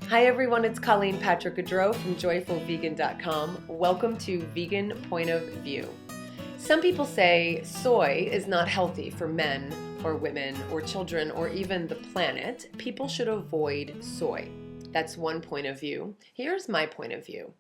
Hi everyone, it's Colleen Patrick-Goudreau from joyfulvegan.com. Welcome to Vegan Point of View. Some people say soy is not healthy for men or women or children or even the planet. People should avoid soy. That's one point of view. Here's my point of view.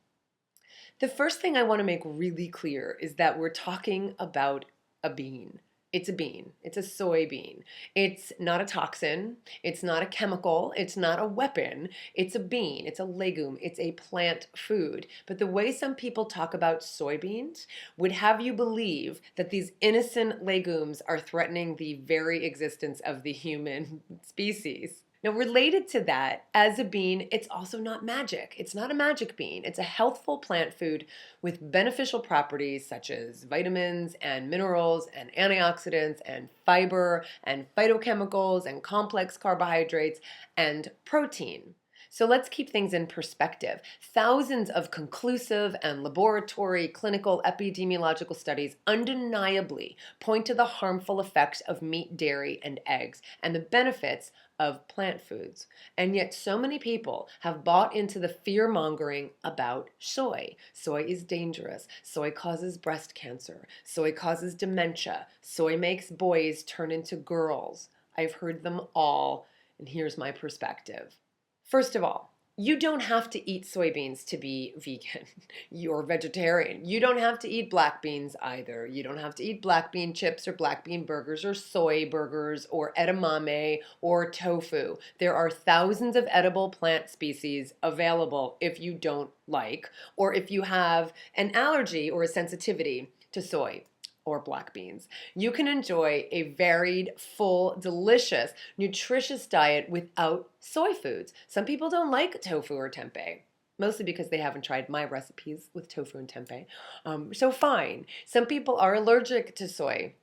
The first thing I want to make really clear is that we're talking about a bean. It's a bean. It's a soybean. It's not a toxin. It's not a chemical. It's not a weapon. It's a bean. It's a legume. It's a plant food. But the way some people talk about soybeans would have you believe that these innocent legumes are threatening the very existence of the human species. Now, related to that, as a bean, it's also not magic. It's not a magic bean. It's a healthful plant food with beneficial properties such as vitamins and minerals and antioxidants and fiber and phytochemicals and complex carbohydrates and protein. So let's keep things in perspective. Thousands of conclusive and laboratory clinical epidemiological studies undeniably point to the harmful effects of meat, dairy, and eggs and the benefits of plant foods. And yet so many people have bought into the fear-mongering about soy. Soy is dangerous. Soy causes breast cancer. Soy causes dementia. Soy makes boys turn into girls. I've heard them all, and here's my perspective. First of all, you don't have to eat soybeans to be vegan. You're vegetarian. You don't have to eat black beans either. You don't have to eat black bean chips or black bean burgers or soy burgers or edamame or tofu. There are thousands of edible plant species available if you don't like or if you have an allergy or a sensitivity to soy or black beans. You can enjoy a varied, full, delicious, nutritious diet without soy foods. Some people don't like tofu or tempeh, mostly because they haven't tried my recipes with tofu and tempeh. So fine. Some people are allergic to soy.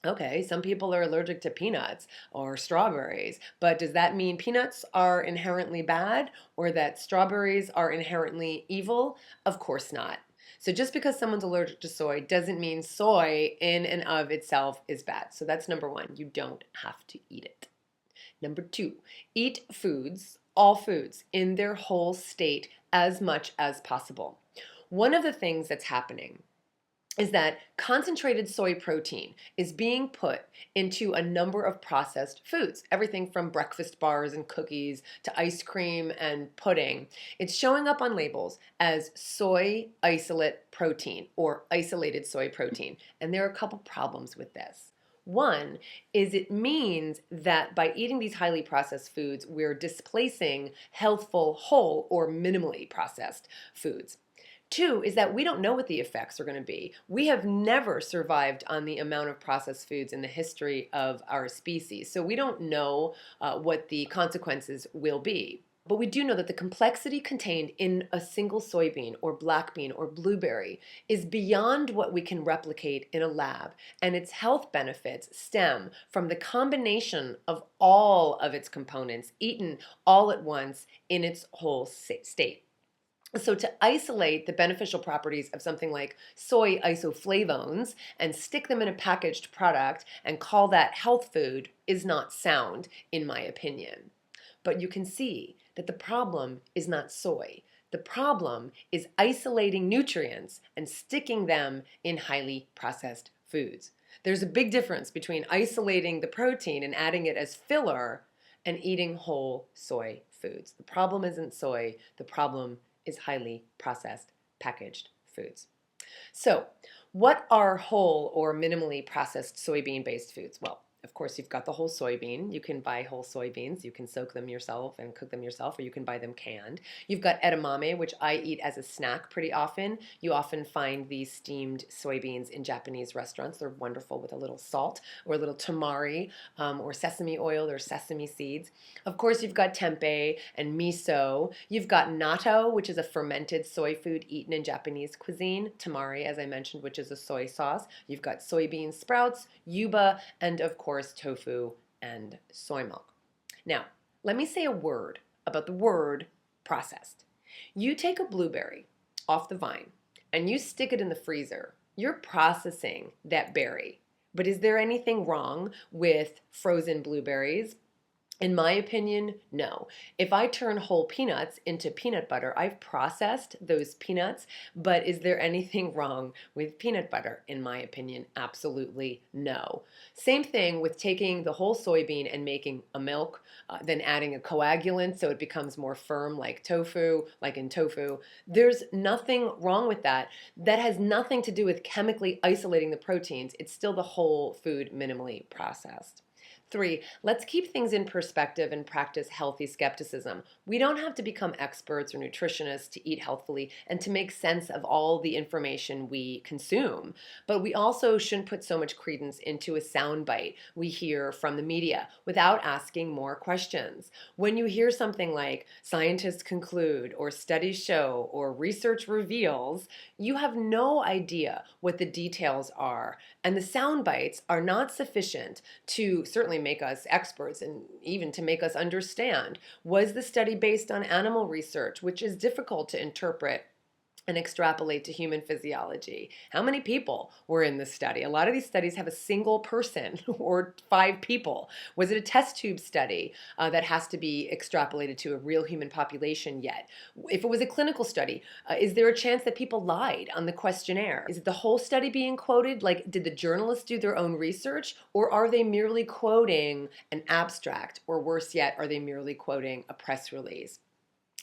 Okay, some people are allergic to peanuts or strawberries, but does that mean peanuts are inherently bad or that strawberries are inherently evil? Of course not. So just because someone's allergic to soy doesn't mean soy in and of itself is bad. So that's number one. You don't have to eat it. Number two, eat foods, all foods, in their whole state as much as possible. One of the things that's happening is that concentrated soy protein is being put into a number of processed foods, everything from breakfast bars and cookies to ice cream and pudding. It's showing up on labels as soy isolate protein or isolated soy protein, and there are a couple problems with this. One is it means that by eating these highly processed foods, we're displacing healthful, whole, or minimally processed foods. Two is that we don't know what the effects are going to be. We have never survived on the amount of processed foods in the history of our species. So we don't know what the consequences will be. But we do know that the complexity contained in a single soybean or black bean or blueberry is beyond what we can replicate in a lab, and its health benefits stem from the combination of all of its components eaten all at once in its whole state. So to isolate the beneficial properties of something like soy isoflavones and stick them in a packaged product and call that health food is not sound, in my opinion. But you can see that the problem is not soy. The problem is isolating nutrients and sticking them in highly processed foods. There's a big difference between isolating the protein and adding it as filler and eating whole soy foods. The problem isn't soy. The problem is highly processed packaged foods. So, what are whole or minimally processed soybean-based foods? Well, of course, you've got the whole soybean. You can buy whole soybeans. You can soak them yourself and cook them yourself, or you can buy them canned. You've got edamame, which I eat as a snack pretty often. You often find these steamed soybeans in Japanese restaurants. They're wonderful with a little salt or a little tamari or sesame oil or sesame seeds. Of course, you've got tempeh and miso. You've got natto, which is a fermented soy food eaten in Japanese cuisine. Tamari, as I mentioned, which is a soy sauce. You've got soybean sprouts, yuba, and of course, tofu and soy milk. Now, let me say a word about the word processed. You take a blueberry off the vine and you stick it in the freezer. You're processing that berry. But is there anything wrong with frozen blueberries? In my opinion, no. If I turn whole peanuts into peanut butter, I've processed those peanuts, but is there anything wrong with peanut butter? In my opinion, absolutely no. Same thing with taking the whole soybean and making a milk, then adding a coagulant so it becomes more firm like tofu, like in tofu. There's nothing wrong with that. That has nothing to do with chemically isolating the proteins. It's still the whole food minimally processed. 3, let's keep things in perspective and practice healthy skepticism. We don't have to become experts or nutritionists to eat healthfully and to make sense of all the information we consume. But we also shouldn't put so much credence into a soundbite we hear from the media without asking more questions. When you hear something like scientists conclude or studies show or research reveals, you have no idea what the details are. And the sound bites are not sufficient to certainly make us experts and even to make us understand. Was the study based on animal research, which is difficult to interpret and extrapolate to human physiology? How many people were in this study? A lot of these studies have a single person or 5 people. Was it a test tube study that has to be extrapolated to a real human population yet? If it was a clinical study, is there a chance that people lied on the questionnaire? Is it the whole study being quoted? Like, did the journalists do their own research, or are they merely quoting an abstract? Or worse yet, are they merely quoting a press release?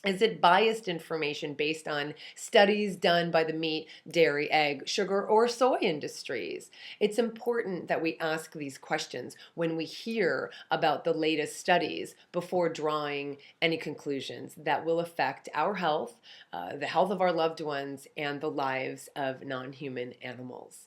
Is it biased information based on studies done by the meat, dairy, egg, sugar, or soy industries? It's important that we ask these questions when we hear about the latest studies before drawing any conclusions that will affect our health, the health of our loved ones, and the lives of non-human animals.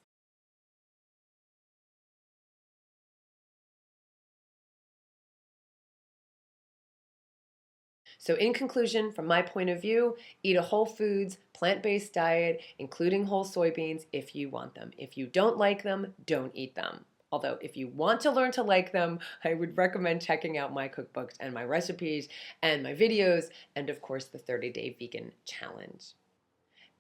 So in conclusion, from my point of view, eat a whole foods, plant-based diet, including whole soybeans if you want them. If you don't like them, don't eat them. Although if you want to learn to like them, I would recommend checking out my cookbooks and my recipes and my videos, and of course the 30-day vegan challenge.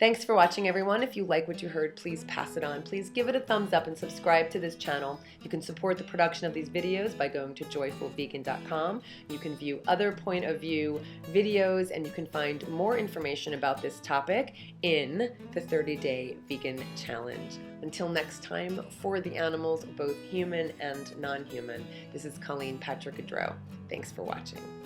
Thanks for watching, everyone. If you like what you heard, please pass it on. Please give it a thumbs up and subscribe to this channel. You can support the production of these videos by going to joyfulvegan.com. You can view other point of view videos, and you can find more information about this topic in the 30-day vegan challenge. Until next time, for the animals, both human and non-human, this is Colleen Patrick-Goudreau. Thanks for watching.